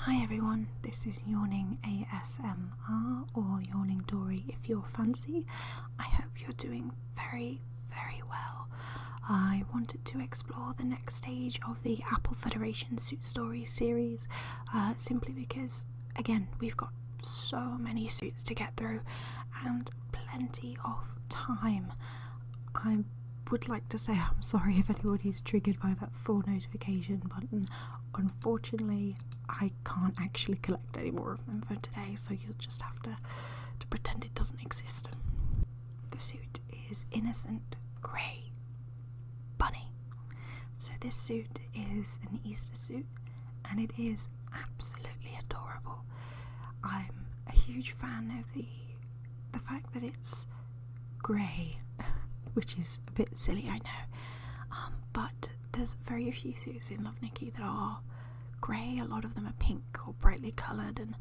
Hi everyone, this is Yawning ASMR, or Yawning Dory if you're fancy. I hope you're doing very, very well. I wanted to explore the next stage of the Apple Federation Suit Stories series, simply because, again, we've got so many suits to get through and plenty of time. I would like to say I'm sorry if anybody's triggered by that full notification button. Unfortunately, I can't actually collect any more of them for today, so you'll just have to pretend it doesn't exist. The suit is Innocent Grey Bunny. So this suit is an Easter suit, and it is absolutely adorable. I'm a huge fan of the fact that it's grey, which is a bit silly, I know, but there's very few suits in LoveNikki that are grey. A lot of them are pink or brightly coloured, and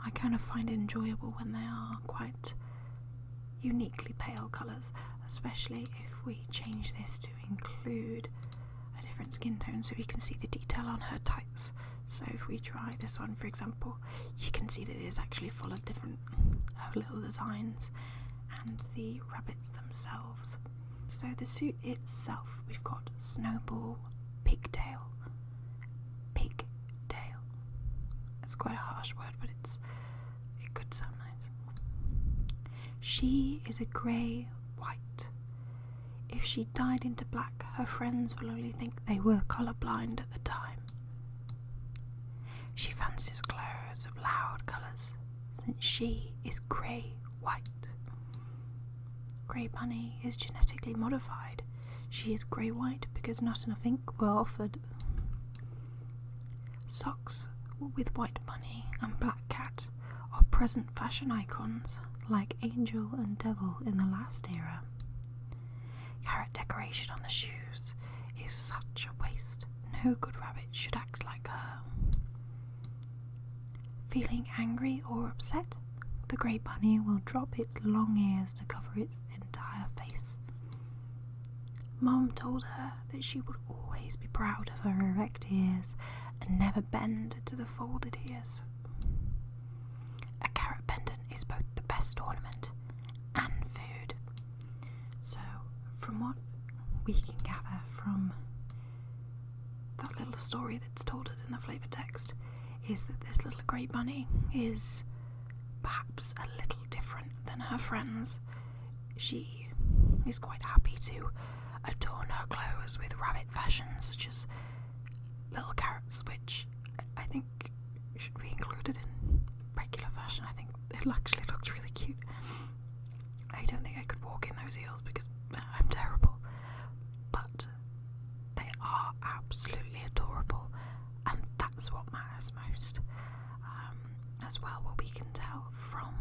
I kind of find it enjoyable when they are quite uniquely pale colours, especially if we change this to include a different skin tone so we can see the detail on her tights. So if we try this one, for example, you can see that it is actually full of different little designs and the rabbits themselves. So the suit itself, we've got Snowball Pigtail. Pigtail. It's quite a harsh word, but it could sound nice. She is a grey-white. If she dyed into black, her friends will only think they were colourblind at the time. She fancies clothes of loud colours, since she is grey-white. Grey Bunny is genetically modified. She is grey-white because not enough ink were offered. Socks with White Bunny and Black Cat are present fashion icons, like Angel and Devil in the last era. Carrot decoration on the shoes is such a waste. No good rabbit should act like her. Feeling angry or upset? The Grey Bunny will drop its long ears to cover its entire face. Mom told her that she would always be proud of her erect ears and never bend to the folded ears. A carrot pendant is both the best ornament and food. So, from what we can gather from that little story that's told us in the flavour text, is that this little Grey Bunny is perhaps a little different than her friends. She is quite happy to adorn her clothes with rabbit fashions, such as little carrots, which I think should be included in regular fashion. I think it actually looks really cute. I don't think I could walk in those heels because I'm terrible, but they are absolutely adorable, and that's what matters most. As well, what we can tell from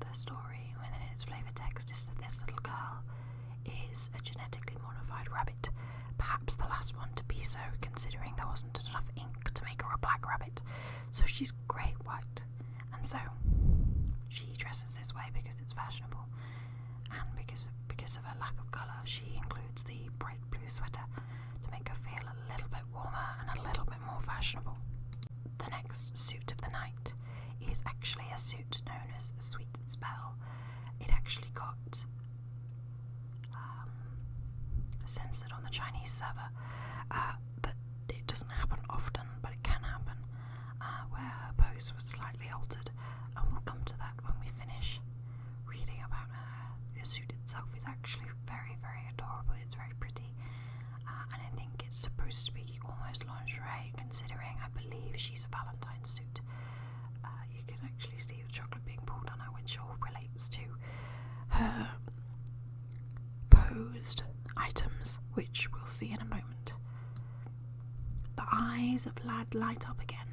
the story within its flavour text is that this little girl is a genetically modified rabbit, perhaps the last one to be so, considering there wasn't enough ink to make her a black rabbit. So she's grey-white, and so she dresses this way because it's fashionable, and because of her lack of colour, she includes the bright blue sweater to make her feel a little bit warmer and a little bit more fashionable. The next suit of the night is actually a suit known as Sweet Spell. It actually got censored on the Chinese server, but it doesn't happen often, but it can happen, where her pose was slightly altered, and we'll come to that when we finish reading about her. The suit itself is actually very, very adorable. It's very pretty, and I think it's supposed to be almost lingerie, considering I believe she's a Valentine's suit. You can actually see the chocolate being poured on her, which all relates to her posed items, which we'll see in a moment. The eyes of Lad light up again.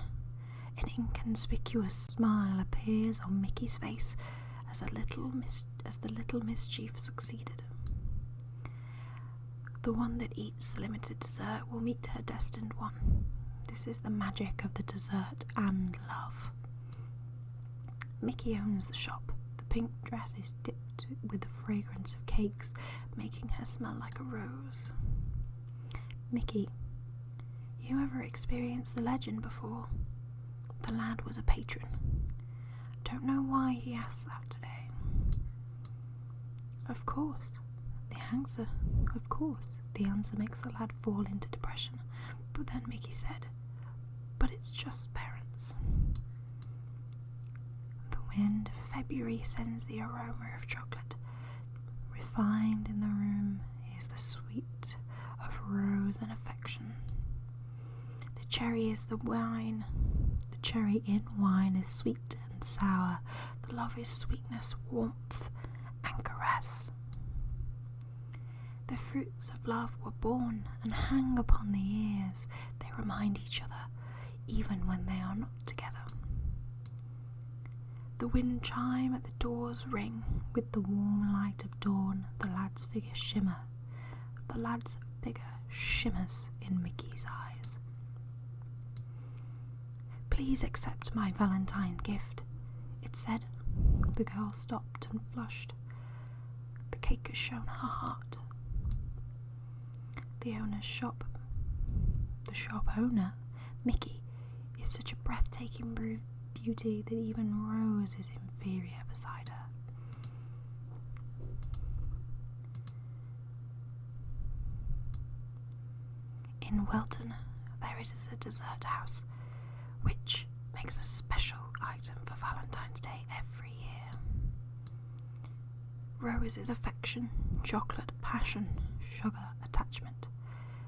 An inconspicuous smile appears on Mickey's face as the little mischief succeeded. The one that eats the limited dessert will meet her destined one. This is the magic of the dessert and love. Mickey owns the shop. The pink dress is dipped with the fragrance of cakes, making her smell like a rose. Mickey, you ever experienced the legend before? the lad was a patron. Don't know why he asked that today. Of course, the answer makes the lad fall into depression. But then Mickey said, but it's just parents. The wind of February sends the aroma of chocolate. Refined in the room is the sweet of rose and affection. The cherry is the wine. The cherry in wine is sweet and sour. The love is sweetness, warmth, and caress. The fruits of love were born and hang upon the ears. They remind each other, even when they are not together. The wind chime at the doors ring with the warm light of dawn. The lad's figure shimmer. The lad's figure shimmers in Mickey's eyes. Please accept my Valentine gift, it said. The girl stopped and flushed. The cake has shown her heart. The shop owner, Mickey, is such a breathtaking beauty that even Rose is inferior beside her. In Welton, there is a dessert house, which makes a special item for Valentine's Day every year. Rose is affection, chocolate, passion, sugar, attachment.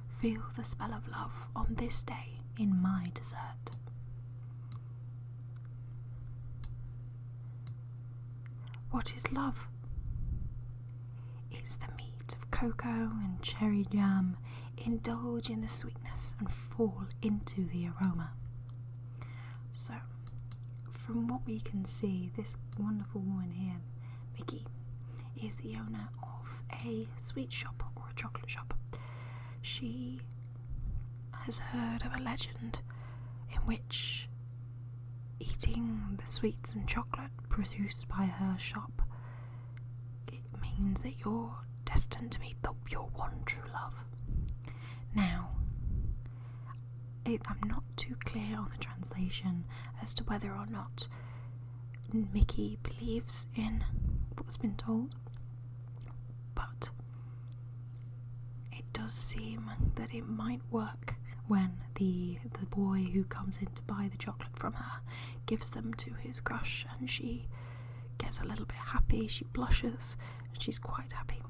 Feel the spell of love on this day in my dessert. What is love? It's the meat of cocoa and cherry jam. Indulge in the sweetness and fall into the aroma. So, from what we can see, this wonderful woman here, Mickey, is the owner of a sweet shop or a chocolate shop. She has heard of a legend in which eating the sweets and chocolate produced by her shop, it means that you're destined to meet your one true love. Now, I'm not too clear on the translation as to whether or not Mickey believes in what's been told, but it does seem that it might work when the boy who comes in to buy the chocolate from her gives them to his crush, and she gets a little bit happy, she blushes, and she's quite happy.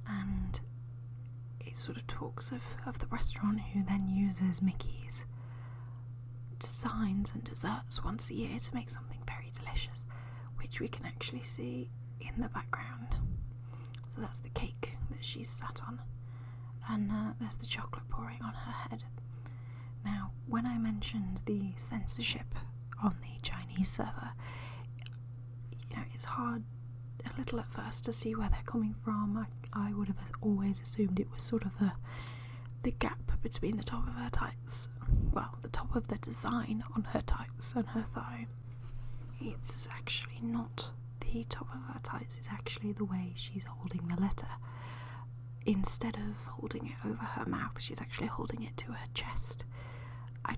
And it sort of talks of the restaurant who then uses Mickey's designs and desserts once a year to make something very delicious, which we can actually see in the background. So that's the cake that she's sat on, and there's the chocolate pouring on her head. Now, when I mentioned the censorship on the Chinese server, it's hard a little at first to see where they're coming from. I would have always assumed it was sort of the gap between the top of her tights, well, the top of the design on her tights and her thigh. It's actually not the top of her tights, it's actually the way she's holding the letter. Instead of holding it over her mouth, she's actually holding it to her chest. I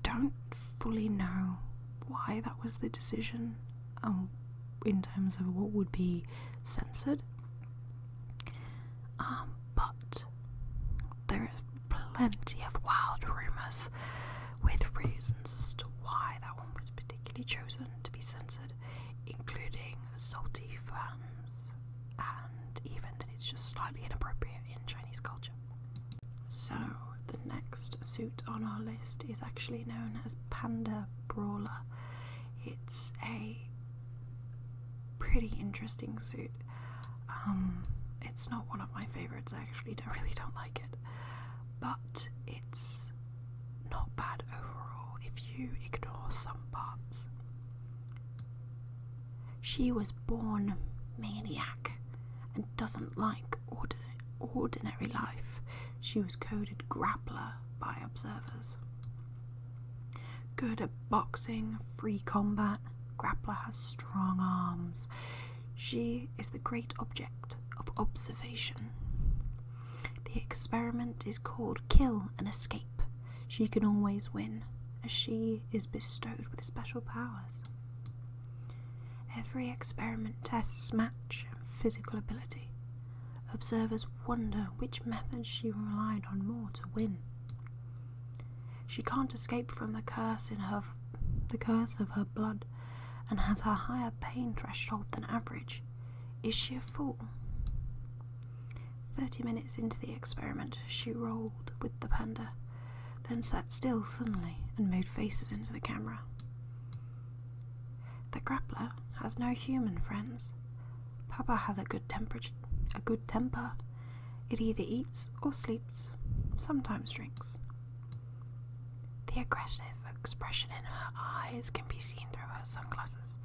don't fully know why that was the decision in terms of what would be censored, but there are plenty of wild rumours with reasons as to why that one was particularly chosen to be censored, including salty fans and even that it's just slightly inappropriate in Chinese culture. So the next suit on our list is actually known as Panda Brawler. It's a pretty interesting suit. It's not one of my favourites, I actually really don't like it, but it's not bad overall if you ignore some parts. She was born maniac and doesn't like ordinary life. She was coded grappler by observers. Good at boxing, free combat, Grappler has strong arms. She is the great object of observation. The experiment is called Kill and Escape. She can always win, as she is bestowed with special powers. Every experiment tests match and physical ability. Observers wonder which method she relied on more to win. She can't escape from the curse of her blood, and has a higher pain threshold than average. Is she a fool? 30 minutes into the experiment, she rolled with the panda, then sat still suddenly and made faces into the camera. The grappler has no human friends. Papa has a good temper. It either eats or sleeps, sometimes drinks. The aggressive expression in her eyes can be seen through her sunglasses,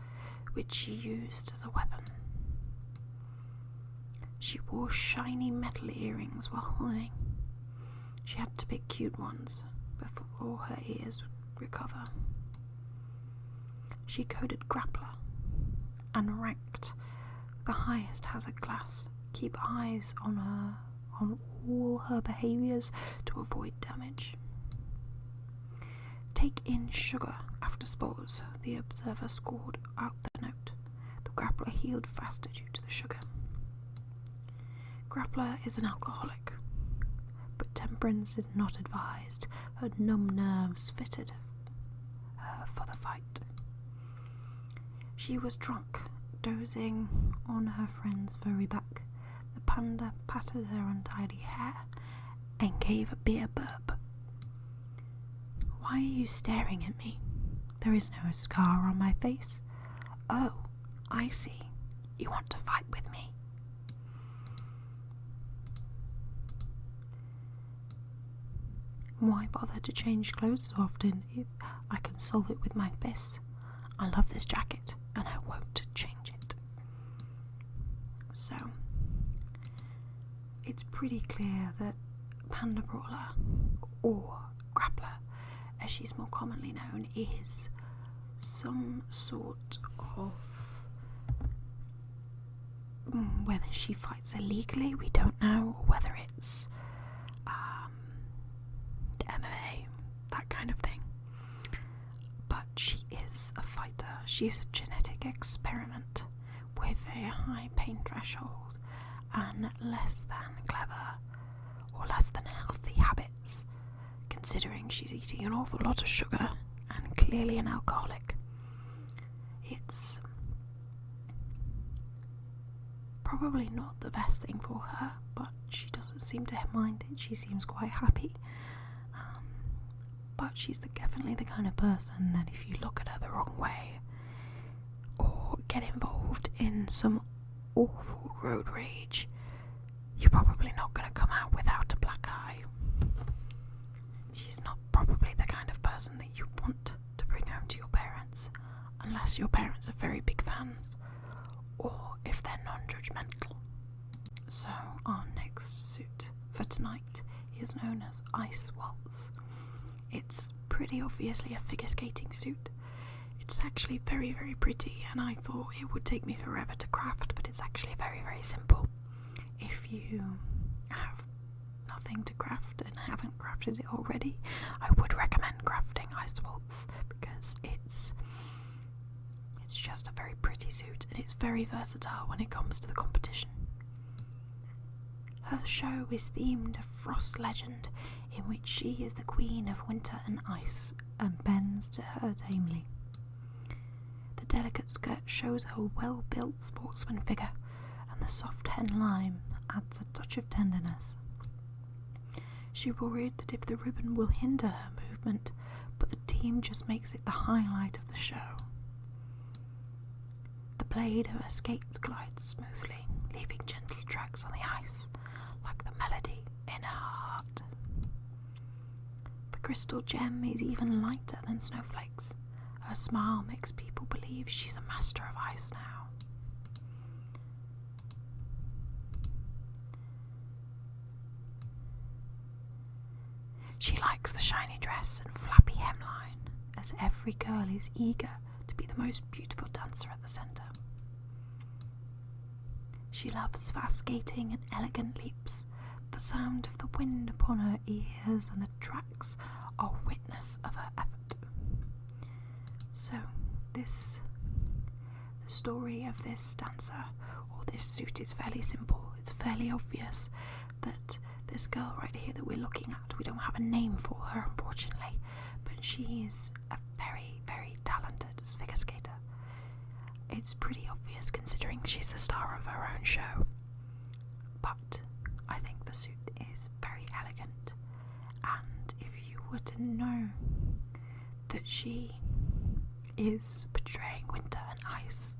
which she used as a weapon. She wore shiny metal earrings while hunting. She had to pick cute ones before her ears would recover. She coded grappler and ranked the highest hazard class. Keep eyes on all her behaviours to avoid damage. Take in sugar after sports. The observer scored out the note. The grappler healed faster due to the sugar. Grappler is an alcoholic, but temperance is not advised. Her numb nerves fitted her for the fight. She was drunk, dozing on her friend's furry back. The panda patted her untidy hair and gave a beer burp. Why are you staring at me? There is no scar on my face. Oh, I see. You want to fight with me. Why bother to change clothes so often if I can solve it with my fists? I love this jacket and I won't change it. So, it's pretty clear that Panda Brawler, or Grappler as she's more commonly known, is some sort of, whether she fights illegally, we don't know, or whether it's MMA, that kind of thing. But she is a fighter. She's a genetic experiment with a high pain threshold and less than clever or less than healthy habits, considering she's eating an awful lot of sugar and clearly an alcoholic. It's probably not the best thing for her, but she doesn't seem to mind it. She seems quite happy. But she's definitely the kind of person that if you look at her the wrong way or get involved in some awful road rage, you're probably not going to come out without a black eye. She's not probably the kind of person that you want to bring home to your parents, unless your parents are very big fans, or if they're non-judgmental. So our next suit for tonight is known as Ice Waltz. It's pretty obviously a figure skating suit. It's actually very, very pretty, and I thought it would take me forever to craft, but it's actually very, very simple. If you have nothing to craft and haven't crafted it already, I would recommend crafting Ice Waltz, because it's just a very pretty suit, and it's very versatile when it comes to the competition. Her show is themed of Frost legend, in which she is the queen of winter and ice and bends to her tamely. The delicate skirt shows her well-built sportsman figure, and the soft henlime adds a touch of tenderness. She worried that if the ribbon will hinder her movement, but the team just makes it the highlight of the show. The blade of her skates glides smoothly, leaving gentle tracks on the ice, like the melody in her heart. The crystal gem is even lighter than snowflakes. Her smile makes people believe she's a master of ice now. She likes the shiny dress and flappy hemline, as every girl is eager to be the most beautiful dancer at the centre. She loves fast skating and elegant leaps. The sound of the wind upon her ears and the tracks are witness of her effort. So, the story of this dancer, or this suit, is fairly simple. It's fairly obvious that this girl right here that we're looking at, we don't have a name for her, unfortunately, but she is a very, very talented figure skater. It's pretty obvious considering she's the star of her own show, but I think the suit is very elegant, and if you were to know that she is portraying winter and ice,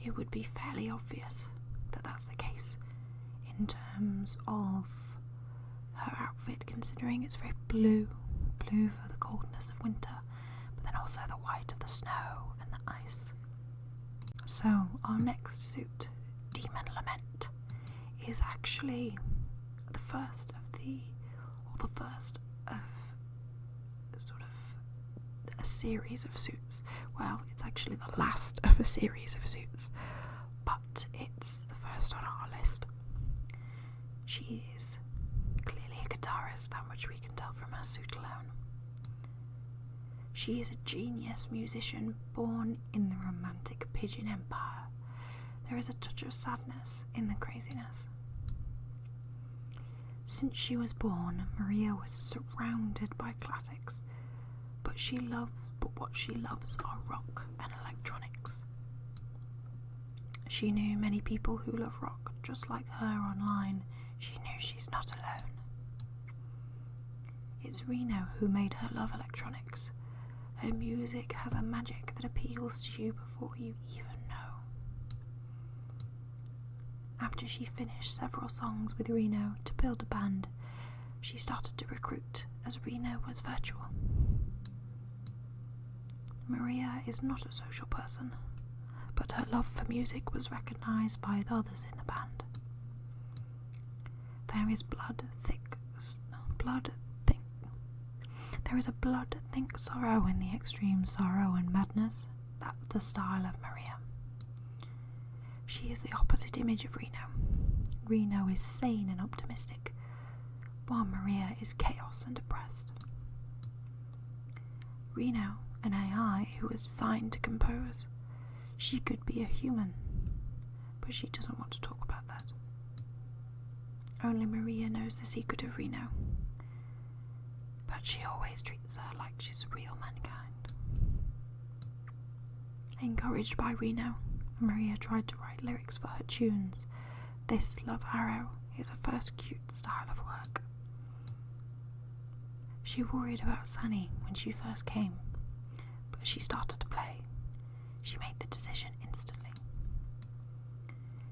it would be fairly obvious that that's the case in terms of her outfit, considering it's very blue for the coldness of winter, but then also the white of the snow and the ice. So our next suit, Demon Lament, is actually the first of sort of a series of suits. Well, it's actually the last of a series of suits, but it's the first on our list. She is clearly a guitarist, that much we can tell from her suit alone. She is a genius musician born in the romantic Pigeon Empire. There is a touch of sadness in the craziness. Since she was born, Maria was surrounded by classics, but what she loves are rock and electronics. She knew many people who love rock, just like her online. She knew she's not alone. It's Reno who made her love electronics. Her music has a magic that appeals to you before you even know. After she finished several songs with Reno to build a band, she started to recruit, as Reno was virtual. Maria is not a social person, but her love for music was recognised by the others in the band. There is a blood-thick sorrow in the extreme sorrow and madness. That's the style of Maria. She is the opposite image of Reno. Reno is sane and optimistic, while Maria is chaos and depressed. Reno, an AI who was designed to compose. She could be a human, but she doesn't want to talk about that. Only Maria knows the secret of Reno, but she always treats her like she's real mankind. Encouraged by Reno, Maria tried to write lyrics for her tunes. This Love Arrow is her first cute style of work. She worried about Sunny when she first came, but she started to play. She made the decision instantly.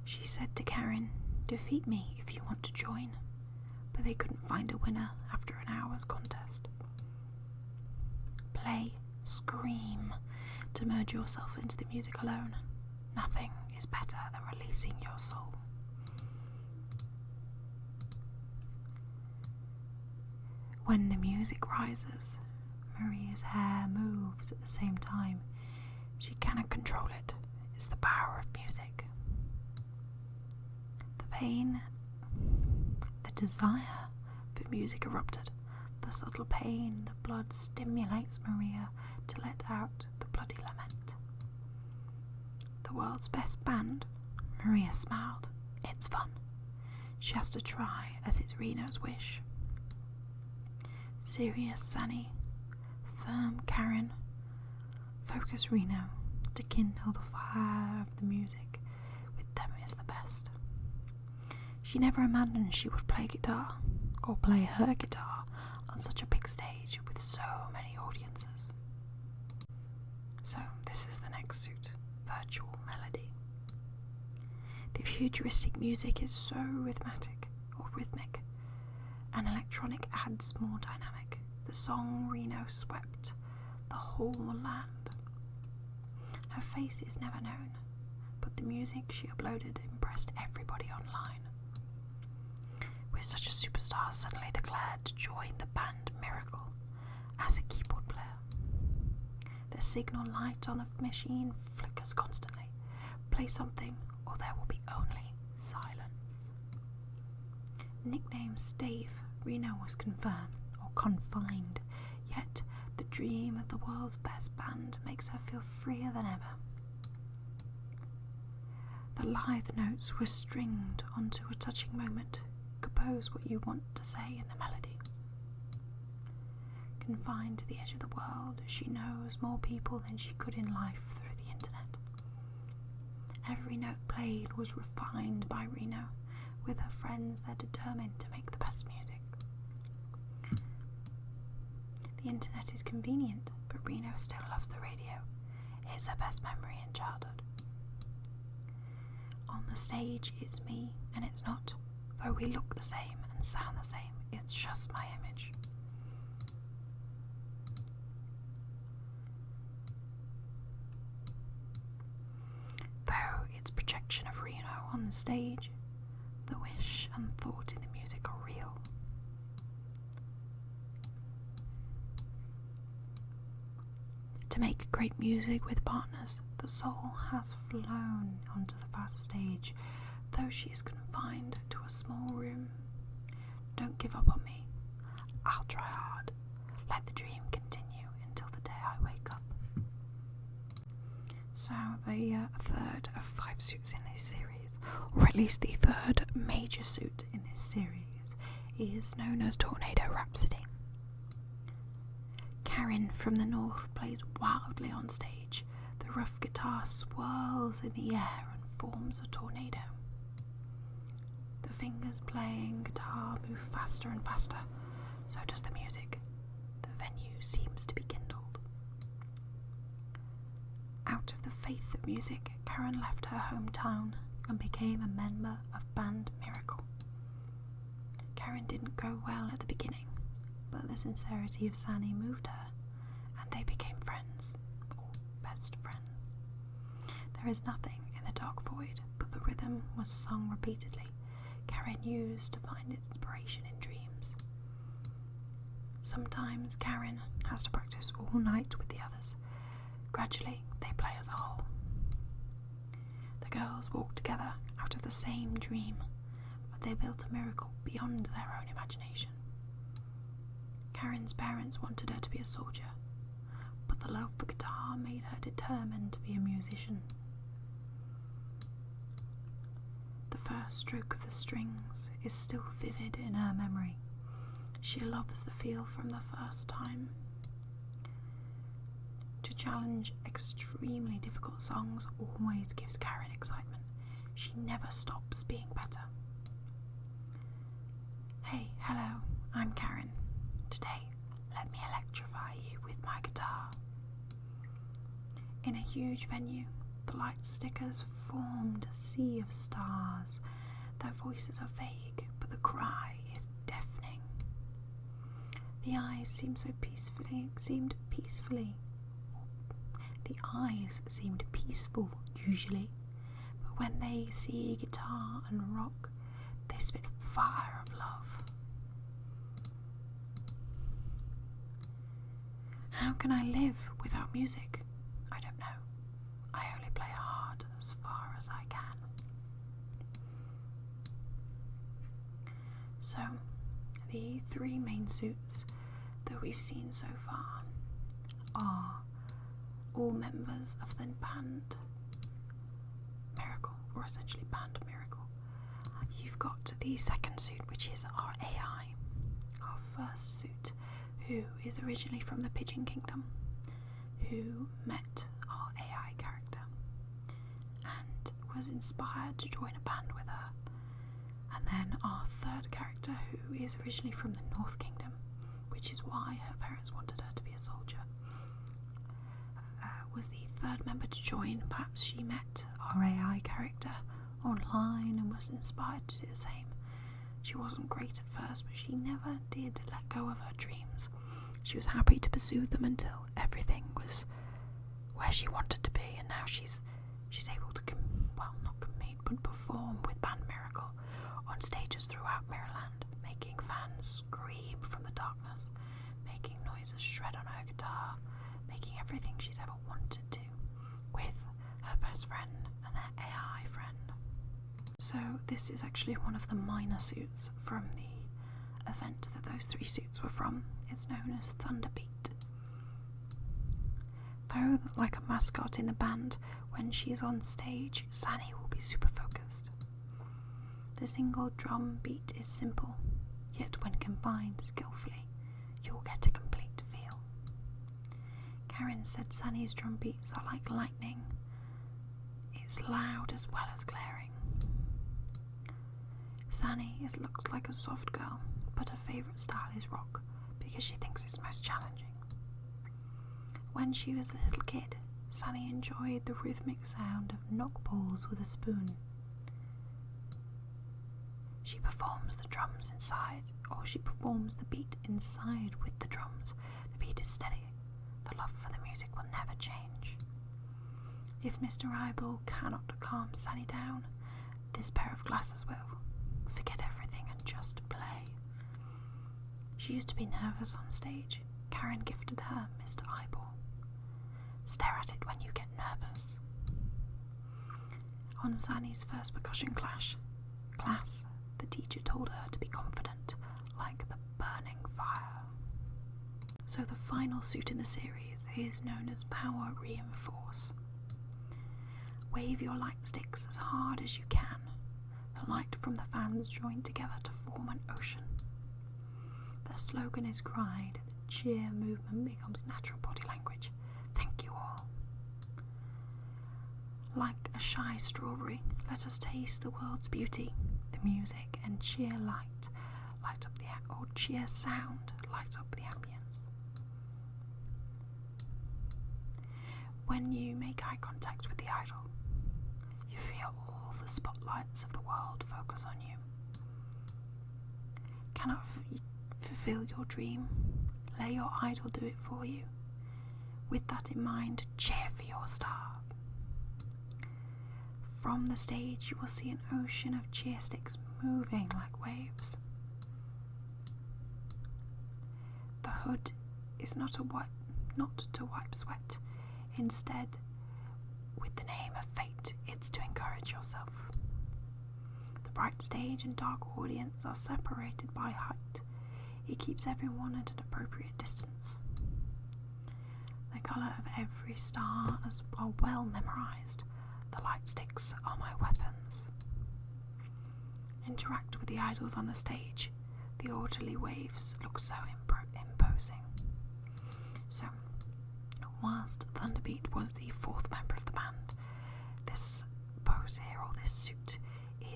She said to Karen, "Defeat me if you want to join," but they couldn't find a winner after an hour's contest. Play, scream, to merge yourself into the music alone. Nothing is better than releasing your soul. When the music rises, Maria's hair moves at the same time. She cannot control it. It's the power of music. The pain, the desire for music erupted. The subtle pain, the blood stimulates Maria to let out the bloody lament. The world's best band, Maria smiled. It's fun. She has to try, as it's Reno's wish. Serious Sunny, firm Karen, focus Reno to kindle the fire of the music. With them is the best. She never imagined she would play guitar, or play her guitar, on such a big stage with so many audiences. So this is the next suit, Virtual Melody. The futuristic music is so rhythmic, and electronic adds more dynamic. The song Reno swept the whole land. Her face is never known, but the music she uploaded impressed everybody online. With such a superstar suddenly declared to join the band Miracle as a keyboard player. The signal light on the machine flickers constantly. Play something or there will be only silence. Nickname Stave, Reno was confined, yet the dream of the world's best band makes her feel freer than ever. The lithe notes were stringed onto a touching moment. Compose what you want to say in the melody. Confined to the edge of the world, she knows more people than she could in life through the internet. Every note played was refined by Reno, with her friends there determined to make the best music. The internet is convenient, but Reno still loves the radio. It's her best memory in childhood. On the stage it's me, and it's not, though we look the same and sound the same, it's just my image. Though it's projection of Reno on the stage, the wish and thought in the music are real. To make great music with partners, the soul has flown onto the vast stage, though she is confined to a small room. Don't give up on me. I'll try hard. Let the dream continue until the day I wake up. So the third of 5 suits in this series, or at least the third major suit in this series, is known as Tornado Rhapsody. Karen from the north plays wildly on stage. The rough guitar swirls in the air and forms a tornado. The fingers playing guitar move faster and faster, so does the music. The venue seems to be kindled. Out of the faith of music, Karen left her hometown and became a member of Band Miracle. Karen didn't go well at the beginning, but the sincerity of Sani moved her, and they became friends, or best friends. There is nothing in the dark void, but the rhythm was sung repeatedly. Karen used to find inspiration in dreams. Sometimes Karen has to practice all night with the others. Gradually, they play as a whole. The girls walk together out of the same dream, but they built a miracle beyond their own imagination. Karen's parents wanted her to be a soldier, but the love for guitar made her determined to be a musician. The first stroke of the strings is still vivid in her memory. She loves the feel from the first time. To challenge extremely difficult songs always gives Karen excitement. She never stops being better. Hey, hello, I'm Karen. Today, let me electrify you with my guitar. In a huge venue, the light stickers formed a sea of stars. Their voices are vague, but the cry is deafening. The eyes seemed peaceful usually, but when they see guitar and rock, they spit fire of love. How can I live without music? I don't know. I only play hard as far as I can. So, the 3 main suits that we've seen so far are all members of the Band Miracle, or essentially Band Miracle. You've got the second suit, which is our AI, our first suit, who is originally from the Pigeon Kingdom, who met our AI character and was inspired to join a band with her. And then our third character, who is originally from the North Kingdom, which is why her parents wanted her to be a soldier, was the third member to join. Perhaps she met our AI character online and was inspired to do the same. She wasn't great at first, but she never did let go of her dreams. She was happy to pursue them until everything was where she wanted to be, and now she's able to not compete, but perform with Band Miracle on stages throughout Maryland, making fans scream from the darkness, making noises shred on her guitar, making everything she's ever wanted to, with her best friend and their AI friend. So this is actually one of the minor suits from the event that those 3 suits were from. It's known as Thunderbeat. Though, like a mascot in the band, when she's on stage, Sunny will be super focused. The single drum beat is simple, yet when combined skillfully, you'll get a complete feel. Karen said Sunny's drum beats are like lightning. It's loud as well as glaring. Sunny looks like a soft girl, but her favourite style is rock because she thinks it's most challenging. When she was a little kid, Sunny enjoyed the rhythmic sound of knock balls with a spoon. She performs the drums inside, or she performs the beat inside with the drums. The beat is steady. The love for the music will never change. If Mr. Eyeball cannot calm Sunny down, this pair of glasses will. Forget everything and just play. She used to be nervous on stage. Karen gifted her Mr. Eyeball. Stare at it when you get nervous. On Sunny's first percussion class, the teacher told her to be confident, like the burning fire. So the final suit in the series is known as Power Reinforce. Wave your light sticks as hard as you can. The light from the fans join together to form an ocean. The slogan is cried. The cheer movement becomes natural body language. Thank you all. Like a shy strawberry, let us taste the world's beauty, the music, and cheer light up the or cheer sound, light up the ambience. When you make eye contact with the idol, you feel all the spotlights of the world focus on you. Cannot fulfill your dream? Let your idol do it for you. With that in mind, cheer for your star. From the stage, you will see an ocean of cheer sticks moving like waves. The hood is not to wipe sweat. Instead, with the name of fate, it's to encourage yourself. The bright stage and dark audience are separated by height. It keeps everyone at an appropriate distance. The colour of every star are well memorised. The light sticks are my weapons. Interact with the idols on the stage. The orderly waves look so imposing. So, whilst Thunderbeat was the fourth member of the band, this pose here, or this suit,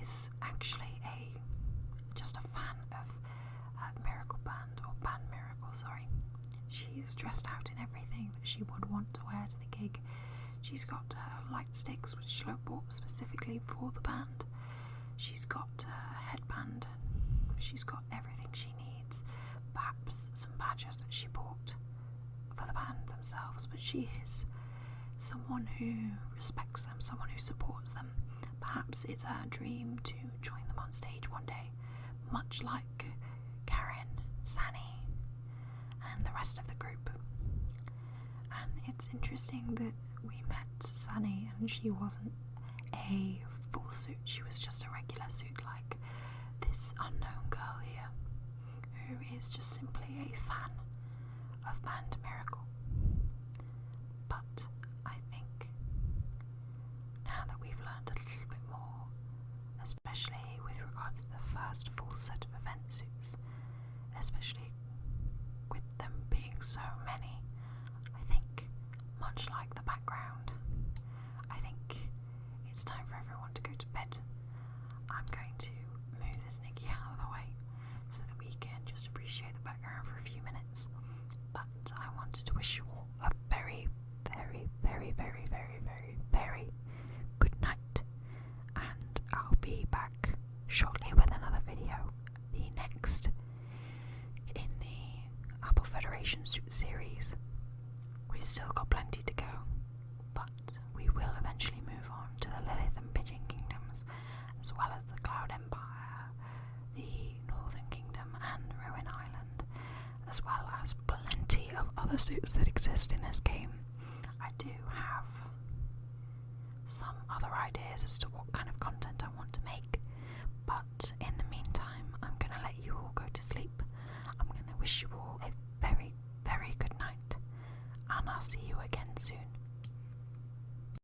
is actually just a fan of Miracle Band, or Band Miracle, sorry. She's dressed out in everything that she would want to wear to the gig. She's got her light sticks, which she bought specifically for the band. She's got her headband. She's got everything she needs. Perhaps some badges that she bought for the band themselves, but she is someone who respects them, someone who supports them. Perhaps it's her dream to join them on stage one day, much like Karen, Sunny, and the rest of the group. And it's interesting that we met Sunny and she wasn't a full suit, she was just a regular suit, like this unknown girl here, who is just simply a fan of Band Miracle. But I think now that we've learned a little bit more, especially with regards to the first full set of event suits, especially with them being so many, I think, much like the background, I think it's time for everyone to go to bed. I'm going to move this Nikki out of the way so that we can just appreciate the background for a few minutes. But I wanted to wish you all a very, very, very, very, very, very, very good night, and I'll be back shortly with another video, the next in the Apple Federation suit series. We've still got plenty to go, but we will eventually move on to the Lilith and Pigeon Kingdoms, as well as the Cloud Empire, the Northern Kingdom, and Ruin Island, as well as plenty of other suits that exist in this game. I do have some other ideas as to what kind of content I want to make, but in the meantime, I'm going to let you all go to sleep. I'm going to wish you all a very, very good night, and I'll see you again soon.